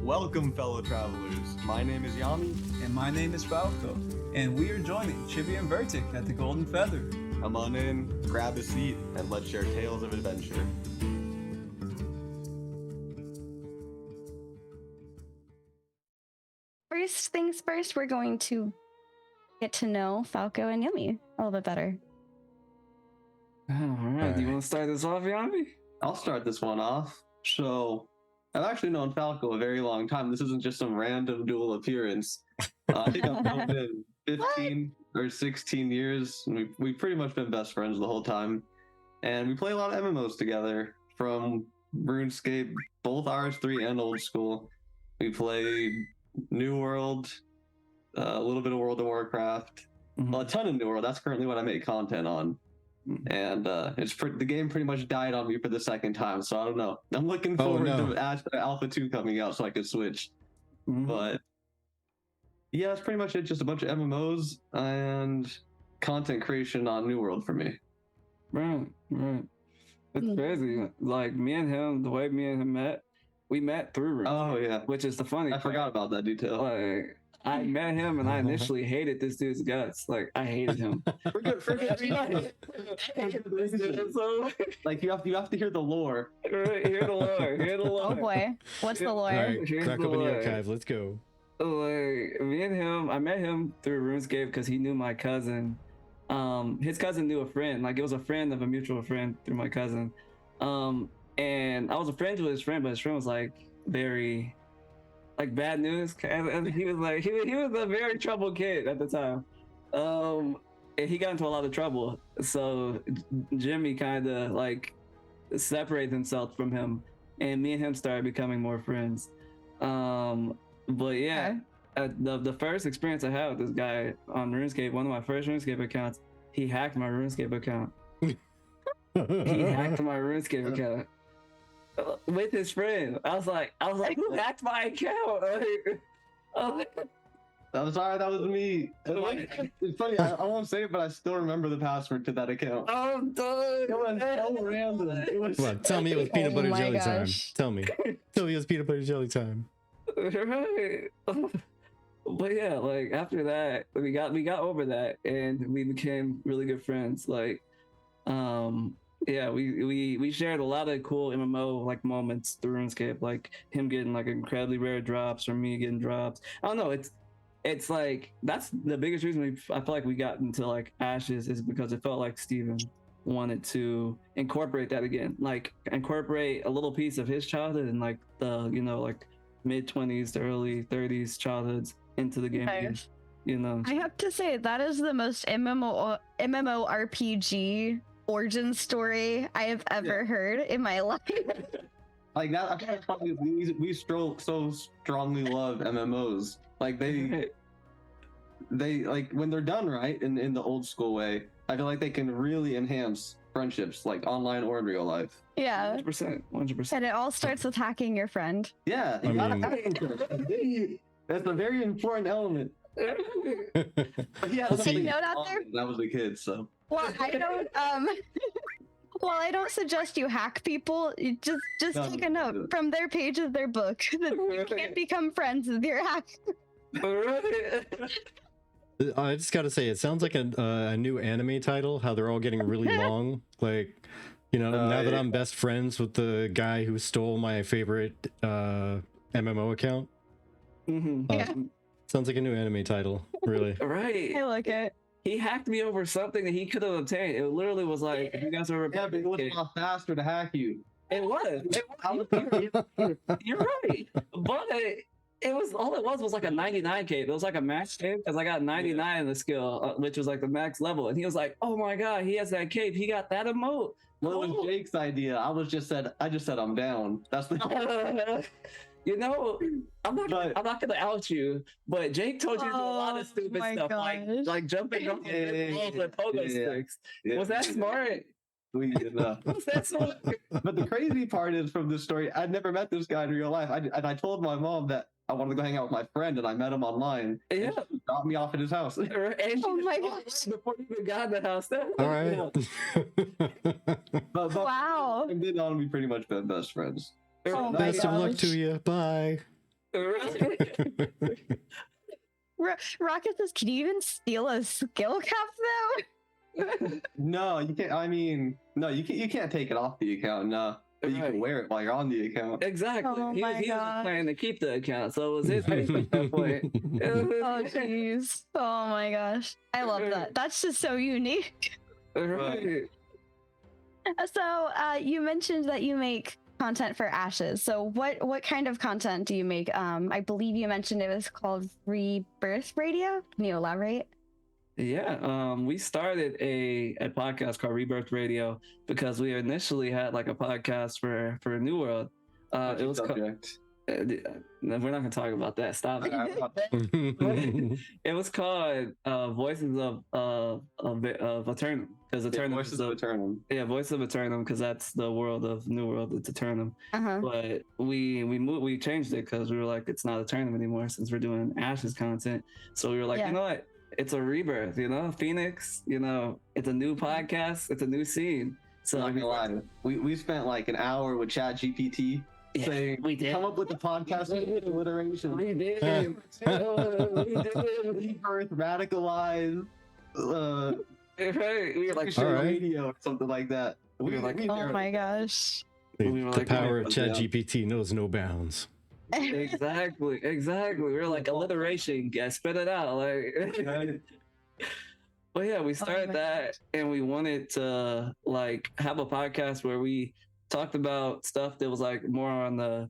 Welcome, fellow travelers. My name is Yommi. And my name is Falco, and we are joining Chibi and Vertic at the Golden Feather. Come on in, grab a seat, and let's share tales of adventure. First things first, we're going to get to know Falco and Yummy a little bit better. All right. Do you want to start this off, Yami? I'll start this one off. So, I've actually known Falco a very long time. This isn't just some random dual appearance. I think I've known him 15 or 16 years. We've pretty much been best friends the whole time. And we play a lot of MMOs together, from RuneScape, both RS3 and old school. We played New World, a little bit of World of Warcraft, well, a ton of New World. That's currently what I make content on. And the game pretty much died on me for the second time, so I don't know. I'm looking forward to Alpha 2 coming out so I could switch. But yeah, that's pretty much it. Just a bunch of MMOs and content creation on New World for me. Right. It's crazy. Like me and him, the way me and him met, we met through RuneScape. Oh yeah, which is the funny. I forgot about that detail. Like, I met him and I initially hated this dude's guts. Like I hated him. Like you have to hear the lore. Right, hear the lore. Oh boy, what's the lore? All right, crack open the archive. Let's go. Like me and him, I met him through RuneScape because he knew my cousin. His cousin knew a friend. Like it was a friend of a mutual friend through my cousin. And I was a friend with his friend, but his friend was like very, like bad news. And he was like he was a very troubled kid at the time. And he got into a lot of trouble. So Jimmy kind of like separated himself from him, and me and him started becoming more friends. But yeah, the first experience I had with this guy on RuneScape, one of my first RuneScape accounts, he hacked my RuneScape account. He hacked my RuneScape account with his friend. I was like, who hacked my account? I'm sorry, that was me. It's funny, I won't say it, but I still remember the password to that account. Oh, dude. It was so random. Come on, tell me it was peanut butter jelly time. Tell me it was peanut butter jelly time. Right. But yeah, like after that, we got over that, and we became really good friends. Like, yeah, we shared a lot of cool MMO like moments through RuneScape, like him getting like incredibly rare drops or me getting drops. I don't know. It's like that's the biggest reason I feel like we got into like Ashes is because it felt like Steven wanted to incorporate that again, like incorporate a little piece of his childhood and like the like mid-20s to early 30s childhoods into the game again, I have to say that is the most MMORPG origin story I have ever heard in my life. Like that, I think that's probably we so strongly love MMOs. Like they like when they're done right in the old school way, I feel like they can really enhance friendships, like online or in real life. Yeah, 100%. And it all starts with hacking your friend. Yeah, that's a very important element. Yeah, note out there. That was a kid, so. Well, I don't. Well, I don't suggest you hack people. You just take a note from their page of their book that you can't become friends with your hack. I just gotta say, it sounds like a new anime title. How they're all getting really long. Like, now that I'm best friends with the guy who stole my favorite MMO account. Sounds like a new anime title, really. Right. I like it. He hacked me over something that he could have obtained. It literally was like, if you guys are but it was a lot faster to hack you. It was. You're right. But it was all it was like a 99 cape. It was like a max cape because I got 99 in the skill, which was like the max level. And he was like, "Oh my god, he has that cape. He got that emote." Well, it was Jake's idea. I just said I'm down. That's the. I'm not gonna out you, but Jake told you to do a lot of stupid stuff, like jumping off the walls with pogo sticks. Yeah. Was that smart? Was that smart? But the crazy part is, from this story, I'd never met this guy in real life. I told my mom that I wanted to go hang out with my friend, and I met him online. Yeah, and she dropped me off at his house. And oh my gosh! Before you even got in the house, all right. But wow. From then on, we pretty much been best friends. Best of luck to you. Bye. Rocket says, "Can you even steal a skill cap though?" No, you can't. I mean, no, you can't. You can't take it off the account. No, but you Right. can wear it while you're on the account. Exactly. Oh he my was gosh. planning to keep the account, so it was his face at that point. Oh jeez. Oh my gosh. I love that. That's just so unique. Right. So you mentioned that you make content for Ashes. So what kind of content do you make? I believe you mentioned it was called Rebirth Radio. Can you elaborate? Yeah, we started a podcast called Rebirth Radio because we initially had like a podcast for New World. It was subject. no, we're not gonna talk about that. Stop it. It was called Voices of Eternum because Eternum Voices is of Eternum. yeah, Voice of Eternum because that's the world of New World. It's Eternum. Uh-huh. But we changed it because we were like, it's not Eternum anymore since we're doing Ashes content. So we were like, Yeah. you know what? It's a rebirth. You know, Phoenix. You know, it's a new podcast. It's a new scene. So Not gonna lie, we spent like an hour with ChatGPT yeah, saying, we did. come up with the podcast alliteration. We did. We did. Rebirth, radicalized, Right. We were like, Christian All right. radio or something like that. We were like, Oh my gosh. We were The like, power of yeah. ChatGPT knows no bounds. exactly. We were like alliteration. Yeah, spit it out. Like. But yeah, we started my that, and we wanted to like have a podcast where we talked about stuff that was like more on the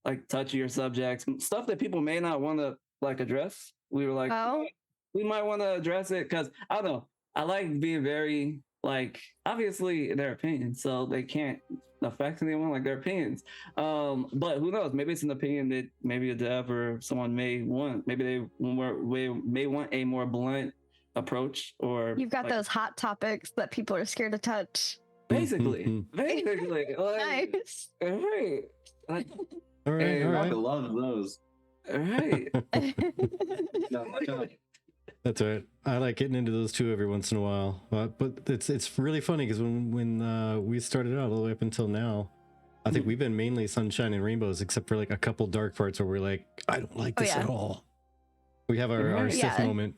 like touchier subjects, stuff that people may not want to like address. We were like, Oh. we might want to address it because I don't know. I like being very like obviously their opinions, so they can't affect anyone like their opinions. But who knows? Maybe it's an opinion that maybe a dev or someone may want. Maybe they may want a more blunt approach, or You've got like, those hot topics that people are scared to touch. basically like, Nice. right, like, All right, Hey, all Rocket right. loves those. right. No, no. That's all right. I like getting into those too every once in a while. But it's really funny because when we started out all the way up until now, I think we've been mainly sunshine and rainbows, except for like a couple dark parts where we're like, I don't like Oh, this yeah. at all. We have our Right. Sith Yeah. moment.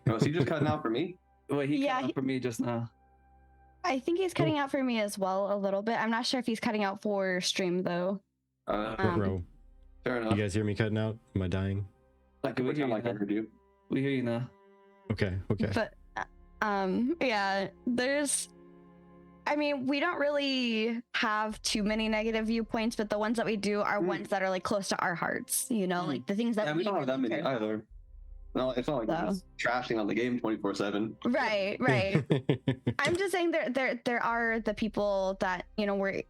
Oh, is he just cutting out for me? Well, he Yeah, cut out for me just now. I think he's cutting out for me as well a little bit. I'm not sure if he's cutting out for stream though. Bro, Fair you enough. guys hear me cutting out? Am I dying? Like We we hear kind you of like I now. heard you. We hear you now. Okay. But yeah, I mean, we don't really have too many negative viewpoints, but the ones that we do are ones that are like close to our hearts, you know, like the things that Yeah, we don't have that really many care. either. No, it's not like we're just trashing on the game 24/7. Right. I'm just saying there are the people that, you know, we're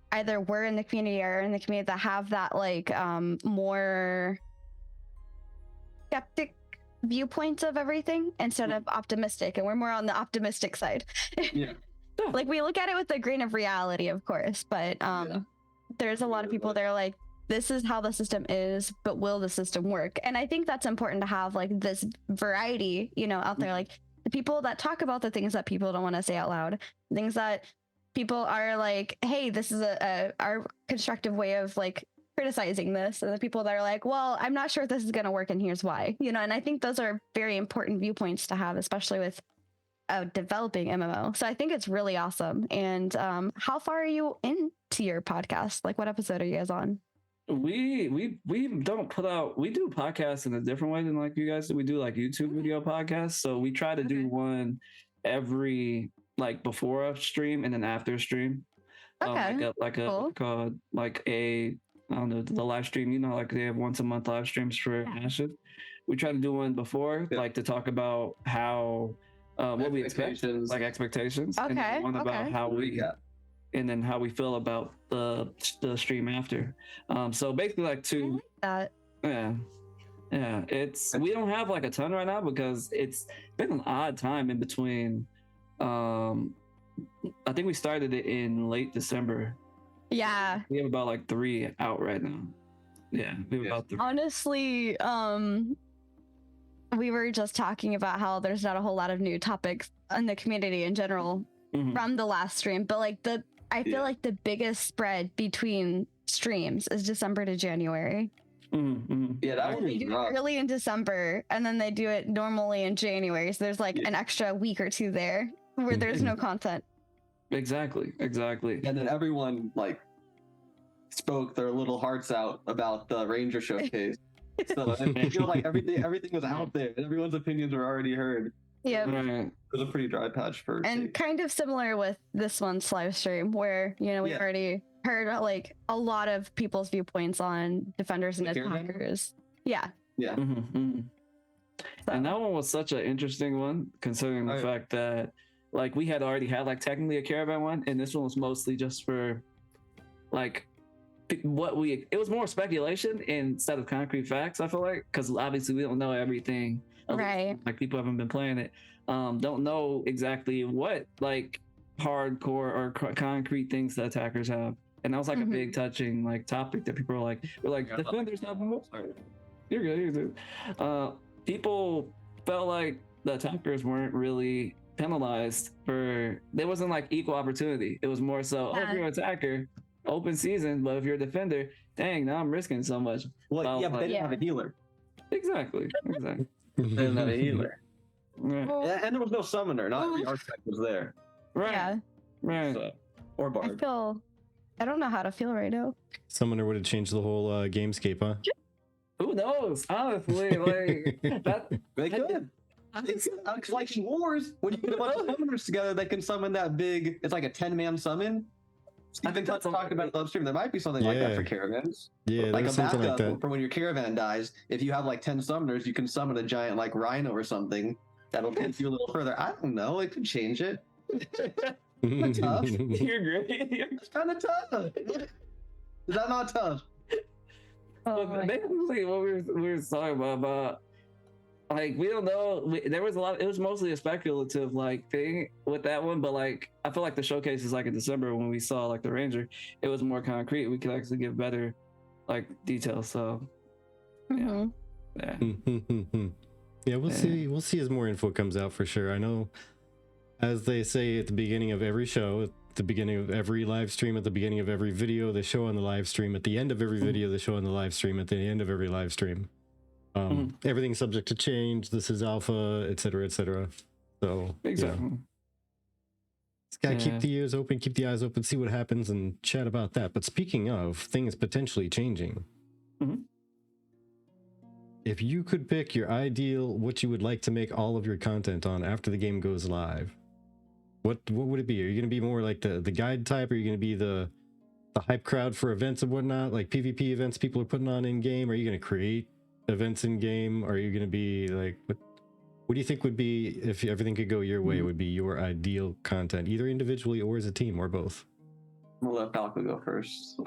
in the community or in the community that have that like more skeptic viewpoints of everything instead of optimistic, and we're more on the optimistic side. Yeah. Like we look at it with a grain of reality, of course, but there's a lot of people that are like, this is how the system is, but will the system work? And I think that's important to have like this variety, you know, out there, like the people that talk about the things that people don't want to say out loud, things that people are like, hey, this is our constructive way of like criticizing this, and the people that are like, well, I'm not sure if this is going to work and here's why, you know. And I think those are very important viewpoints to have, especially with developing MMO. So I think it's really awesome. And how far are you into your podcast? Like what episode are you guys on? We don't put out, we do podcasts in a different way than like you guys do. We do like YouTube video podcasts. So we try to do one every like before a stream and then after a stream. Okay. Like a Cool. called like a I don't know, the live stream, you know, like they have once a month live streams for Ashes. We try to do one before, like to talk about how what we expect, Expectations. like expectations. And Okay, then one about okay. how we and then how we feel about the stream after. So basically like two That yeah. It's we don't have like a ton right now because it's been an odd time in between. I think we started it in late December. yeah. We have about like 3 out right now. Yeah, we have Yeah. about 3. Honestly, we were just talking about how there's not a whole lot of new topics in the community in general Mhm. from the last stream, but like I feel Yeah. like the biggest spread between streams is December to January. Yeah, that They was do it rough. early in December, and then they do it normally in January. So there's like Yeah. an extra week or two there where there's no content. Exactly. And then everyone like spoke their little hearts out about the Ranger showcase. So I feel like everything was out there, and everyone's opinions were already heard. Yep. Right. It was a pretty dry patch for. And kind of similar with this month's live stream, where we Yeah. already heard like a lot of people's viewpoints on defenders and The caravan? attackers. Yeah. Yeah. And that one was such an interesting one, considering the Oh, yeah. fact that like we had already had like technically a caravan one, and this one was mostly just for like it was more speculation instead of concrete facts. I feel like, because obviously we don't know everything. Right. Like people haven't been playing it, don't know exactly what like hardcore or concrete things the attackers have, and that was like a big touching like topic that people were like Yeah, defenders have more. You're good. People felt like the attackers weren't really penalized for. There wasn't like equal opportunity. It was more so, if you're an attacker, open season, but if you're a defender, dang, now I'm risking so much. Well, yeah, but they didn't have a healer. Exactly. They didn't have a healer. Right. Well, And there was no summoner. Not every architect was there. Right. yeah. Right. So, or bard. I don't know how to feel right now. Summoner would have changed the whole gamescape, huh? Who knows? Honestly, like that. They could. It's like Wars. When you get a bunch of summoners together, they can summon that big. It's like a 10-man summon. I I've think been that's talking about the stream. There might be something like that for caravans. Yeah, Like a there's something backup like that. for when your caravan dies. If you have like 10 summoners, you can summon a giant like rhino or something that'll take you a little further. I don't know. It could change it. Tough. You're great. It's kind of tough. Is that not tough? Oh, But basically, what we were talking about, like we don't know. There was a lot. It was mostly a speculative like thing with that one, but like I feel like the showcase is like in December when we saw like the Ranger. It was more concrete. We could actually give better like details. So Mhm. yeah. Yeah, we'll Yeah. see. We'll see as more info comes out for sure. I know, as they say at the beginning of every show, at the beginning of every live stream, at the beginning of every video, they show on the live stream. At the end of every video, they show on the live stream. At the end of every live stream, everything's subject to change. This is alpha, etc., etc. So Exactly. just gotta Yeah. keep the ears open, keep the eyes open, see what happens, and chat about that. But speaking of things potentially changing, Mhm. if you could pick your ideal, what you would like to make all of your content on after the game goes live, what would it be? Are you gonna be more like the guide type? Are you gonna be the hype crowd for events and whatnot, like PvP events people are putting on in game? Are you gonna create events in game? Are you gonna be like what do you think would be, if everything could go your way, would be your ideal content, either individually or as a team or both? We'll let Falco go first.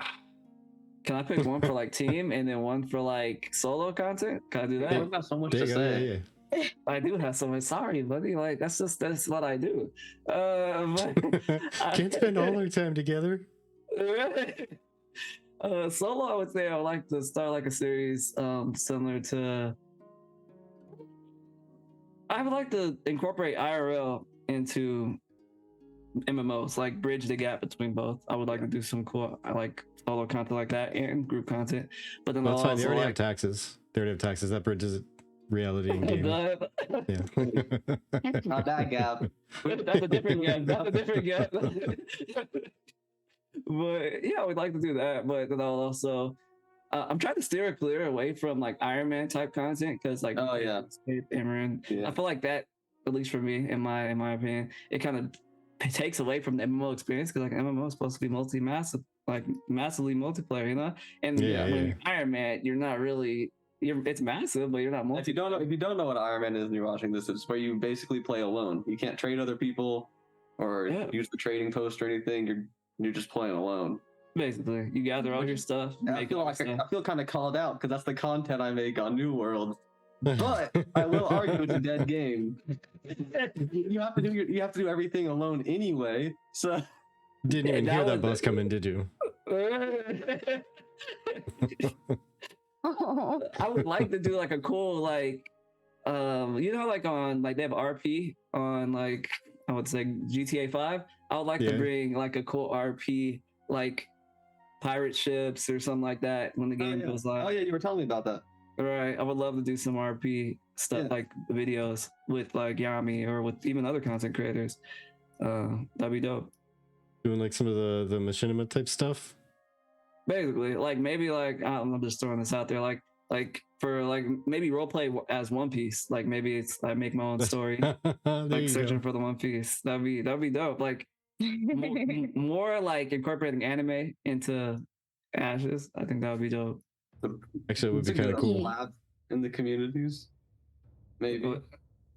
Can I pick one for like team and then one for like solo content? Can I do that? We've got so much There to you go, say. yeah. I do have so much. Sorry, buddy. Like that's what I do. But Can't spend all our time together. Solo, I would say I would like to start like a series similar to. I would like to incorporate IRL into MMOs, like bridge the gap between both. I would like to do some cool, like solo content like that and group content. But then Well, that's I'll fine. They also already have like. taxes. They already have taxes. That bridges reality in game. Yeah. Not that gap. That's a different gap. That's a different gap. But yeah, I would like to do that. But then I'll also, I'm trying to steer clear away from like Iron Man type content because like, Oh yeah. Amarin, Yeah. I feel like that, at least for me, in my opinion, it kind of takes away from the MMO experience because like MMO is supposed to be massively multiplayer, you know. And when Iron Man, you're not really. It's massive, but you're not If you don't know what Iron Man is and you're watching this, it's where you basically play alone. You can't trade other people or use the trading post or anything. You're just playing alone. Basically, you gather all your stuff. I feel kind of called out because that's the content I make on New World. But I will argue it's a dead game. You have to do everything alone anyway. So Didn't even hear that bus come in, did you? I would like to do like a cool like like on like they have RP on like I would say GTA 5. I would like to bring like a cool RP like pirate ships or something like that when the game goes live. Oh yeah, you were telling me about that. Right. I would love to do some RP stuff, Yeah. like videos with like Yami or with even other content creators. That'd be dope. Doing like some of the machinima type stuff. Basically, like maybe like I'm just throwing this out there, like for like maybe roleplay as One Piece. Like maybe it's I make my own story, There like you searching go. for the One Piece. That'd be dope. Like more like incorporating anime into Ashes. I think that would be dope. Actually, it would It's be a kind of good cool. overlap in the communities. Maybe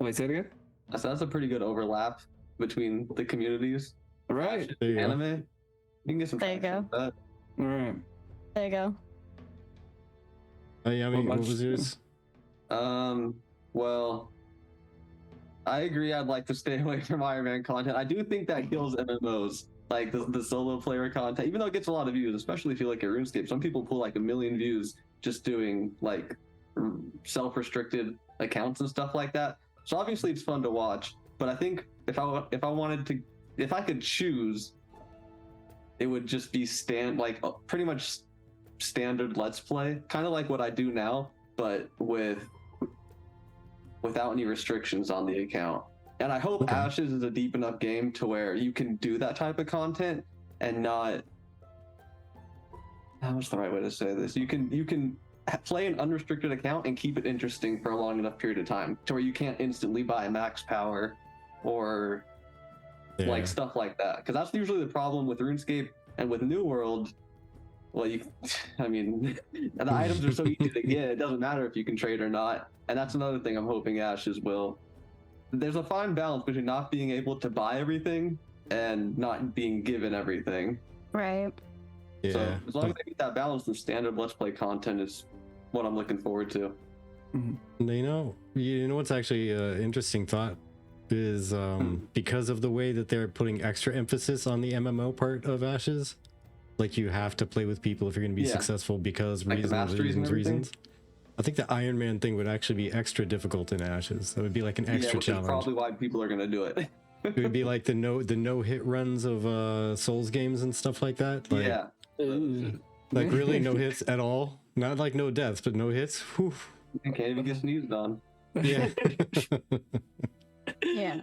Wait, say it again. that's a pretty good overlap between the communities. Right. There you go. Anime. You can get some. There you traction go. with All right. There you go. Yeah, I mean, What what about was you? yours? that. Well, I agree. I'd like to stay away from Iron Man content. I do think that kills MMOs, like the solo player content, even though it gets a lot of views, especially if you look at RuneScape. Some people pull like 1 million views just doing like self-restricted accounts and stuff like that. So obviously it's fun to watch, but I think if I could choose, it would just be pretty much standard Let's Play, kind of like what I do now, but without any restrictions on the account. And I hope Okay. Ashes is a deep enough game to where you can do that type of content and not. What's the right way to say this? You can play an unrestricted account and keep it interesting for a long enough period of time to where you can't instantly buy max power or Yeah. like stuff like that. Because that's usually the problem with RuneScape and with New World. Well, I mean, the items are so easy to get. It doesn't matter if you can trade or not. And that's another thing I'm hoping Ashes will. There's a fine balance between not being able to buy everything and not being given everything. Right. Yeah. So as long as they get that balance, the standard Let's Play content is what I'm looking forward to. You know what's actually an interesting thought is because of the way that they're putting extra emphasis on the MMO part of Ashes, like you have to play with people if you're going to be Yeah. successful because Like the masteries and everything? reasons. I think the Iron Man thing would actually be extra difficult in Ashes. That would be like an extra which is challenge. probably why people are going to do it. It would be like the no hit runs of Souls games and stuff like that. Like, Yeah. Ooh. like really no hits at all. Not like no deaths, but no hits. Whew. You can't even get sneezed on. Yeah. Yeah.